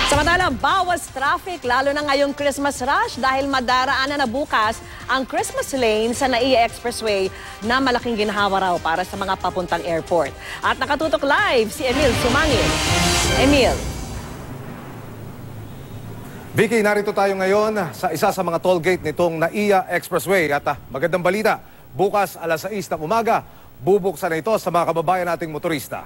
Samantala, bawas traffic lalo na ngayong Christmas rush dahil madaraanan na bukas ang Christmas lane sa NAIA Expressway na malaking ginhawa raw para sa mga papuntang airport. At nakatutok live si Emil Sumangil. Emil. Vicky, narito tayo ngayon sa isa sa mga toll gate nitong NAIA Expressway. At magandang balita, bukas alas 6 ng umaga, bubuksan na ito sa mga kababayan nating motorista.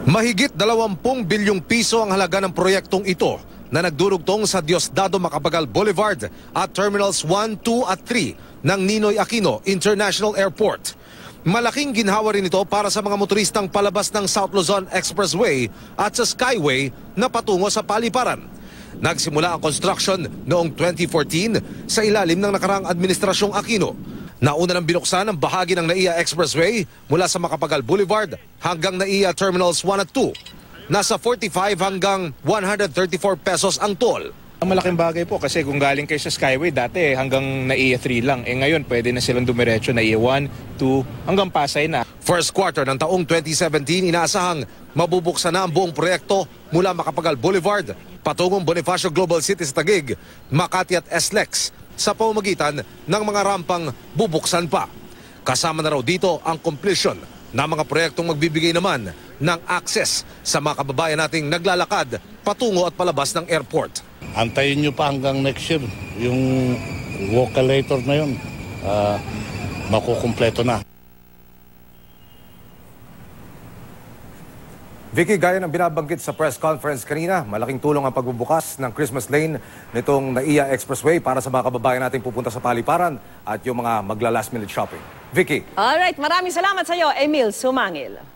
Mahigit 20 bilyong piso ang halaga ng proyektong ito na nagdurugtong sa Diosdado Macapagal Boulevard at Terminals 1, 2 at 3 ng Ninoy Aquino International Airport. Malaking ginhawa rin ito para sa mga motoristang palabas ng South Luzon Expressway at sa Skyway na patungo sa Paliparan. Nagsimula ang construction noong 2014 sa ilalim ng nakaraang administrasyong Aquino. Nauna nang binuksan ang bahagi ng NAIA Expressway mula sa Macapagal Boulevard hanggang NAIA Terminals 1 at 2. Nasa 45 hanggang 134 pesos ang toll. Malaking bagay po kasi kung galing kayo sa Skyway dati hanggang NAIA 3 lang. Ngayon pwede na silang dumiretso NAIA 1, 2 hanggang Pasay na. First quarter ng taong 2017 inaasahang mabubuksan na ang buong proyekto mula Macapagal Boulevard patungong Bonifacio Global City sa Taguig, Makati at SLEX sa pamamagitan ng mga rampang bubuksan pa. Kasama na raw dito ang completion ng mga proyektong magbibigay naman ng access sa mga kababayan nating naglalakad patungo at palabas ng airport. Antayin nyo pa hanggang next year, yung vocalator na yun, makukumpleto na. Vicky, gaya ng binabanggit sa press conference kanina, malaking tulong ang pagbubukas ng Christmas lane nitong NAIA Expressway para sa mga kababayan nating pupunta sa Paliparan at yung mga magla-last minute shopping. Vicky. Alright, maraming salamat sa iyo, Emil Sumangil.